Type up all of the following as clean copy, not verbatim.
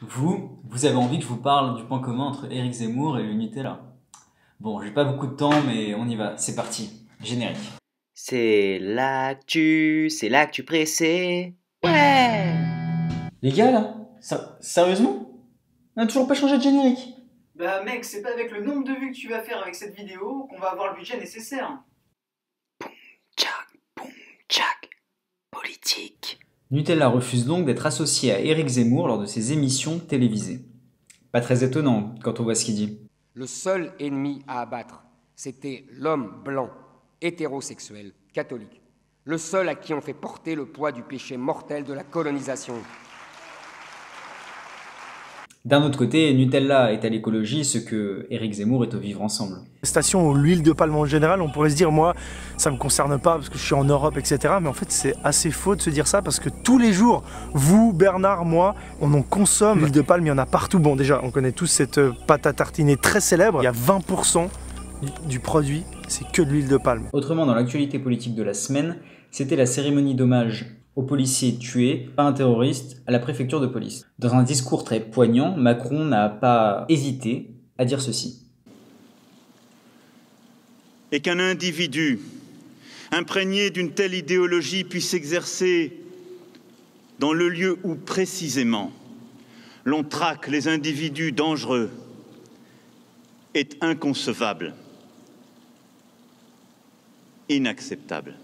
Vous avez envie que je vous parle du point commun entre Éric Zemmour et le Nutella. Bon, j'ai pas beaucoup de temps, mais on y va, c'est parti. Générique. C'est l'actu pressé. Ouais. Les gars, là, sérieusement? On a toujours pas changé de générique. Bah mec, c'est pas avec le nombre de vues que tu vas faire avec cette vidéo qu'on va avoir le budget nécessaire. Boum, tchac, politique. Nutella refuse donc d'être associé à Éric Zemmour lors de ses émissions télévisées. Pas très étonnant quand on voit ce qu'il dit. Le seul ennemi à abattre, c'était l'homme blanc, hétérosexuel, catholique. Le seul à qui on fait porter le poids du péché mortel de la colonisation. D'un autre côté, Nutella est à l'écologie ce que Éric Zemmour est au vivre ensemble. Station où l'huile de palme en général, on pourrait se dire moi ça me concerne pas parce que je suis en Europe, etc. Mais en fait c'est assez faux de se dire ça parce que tous les jours, vous, Bernard, moi, on en consomme. L'huile de palme, il y en a partout. Bon déjà, on connaît tous cette pâte à tartiner très célèbre. Il y a 20% du produit, c'est que de l'huile de palme. Autrement, dans l'actualité politique de la semaine, c'était la cérémonie d'hommage aux policiers tués par un terroriste à la préfecture de police. Dans un discours très poignant, Macron n'a pas hésité à dire ceci. Et qu'un individu imprégné d'une telle idéologie puisse exercer dans le lieu où précisément l'on traque les individus dangereux est inconcevable, inacceptable.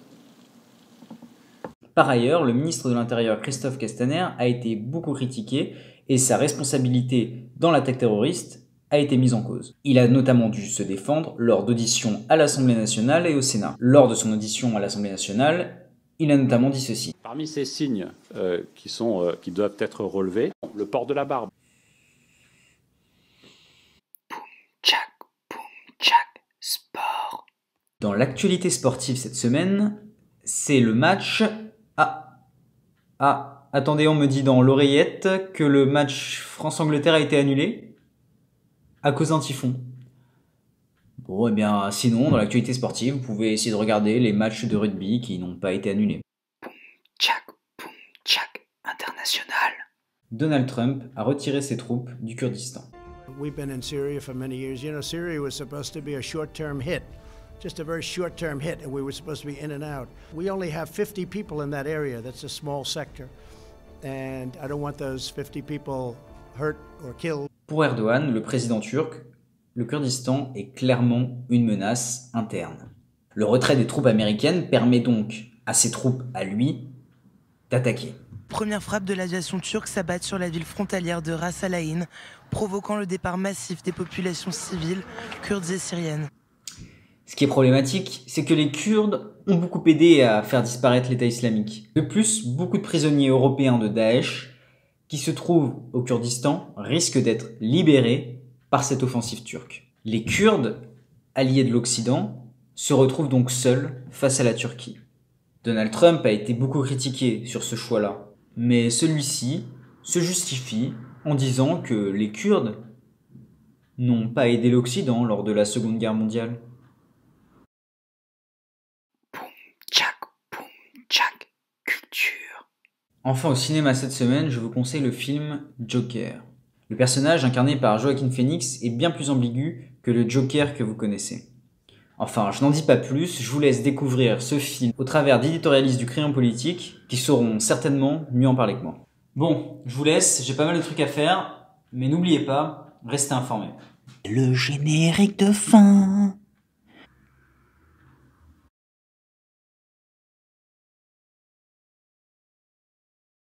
Par ailleurs, le ministre de l'Intérieur Christophe Castaner a été beaucoup critiqué et sa responsabilité dans l'attaque terroriste a été mise en cause. Il a notamment dû se défendre lors d'auditions à l'Assemblée nationale et au Sénat. Lors de son audition à l'Assemblée nationale, il a notamment dit ceci. Parmi ces signes qui doivent être relevés, le port de la barbe. Boum, tchac, sport. Dans l'actualité sportive cette semaine, c'est le match... attendez, on me dit dans l'oreillette que le match France-Angleterre a été annulé à cause d'un typhon. Bon, et bien, sinon, dans l'actualité sportive, vous pouvez essayer de regarder les matchs de rugby qui n'ont pas été annulés. Boum, tchac, international. Donald Trump a retiré ses troupes du Kurdistan. We've been in Syria for many years. You know, Syria was supposed to be a short-term hit. Just a very short-term hit, and we were supposed to be in and out. We only have 50 people in that area. That's a small sector. And I don't want those 50 people hurt or killed. Pour Erdogan, le président turc, le Kurdistan est clairement une menace interne. Le retrait des troupes américaines permet donc à ses troupes, à lui, d'attaquer. Première frappe de l'aviation turque s'abat sur la ville frontalière de Ras Al Ain, provoquant le départ massif des populations civiles, kurdes et syriennes. Ce qui est problématique, c'est que les Kurdes ont beaucoup aidé à faire disparaître l'État islamique. De plus, beaucoup de prisonniers européens de Daesh qui se trouvent au Kurdistan risquent d'être libérés par cette offensive turque. Les Kurdes, alliés de l'Occident, se retrouvent donc seuls face à la Turquie. Donald Trump a été beaucoup critiqué sur ce choix-là, mais celui-ci se justifie en disant que les Kurdes n'ont pas aidé l'Occident lors de la Seconde Guerre mondiale. Culture. Enfin au cinéma cette semaine, je vous conseille le film Joker. Le personnage incarné par Joaquin Phoenix est bien plus ambigu que le Joker que vous connaissez. Enfin, je n'en dis pas plus, je vous laisse découvrir ce film au travers d'éditorialistes du crayon politique qui sauront certainement mieux en parler que moi. Bon, je vous laisse, j'ai pas mal de trucs à faire, mais n'oubliez pas, restez informés. Le générique de fin.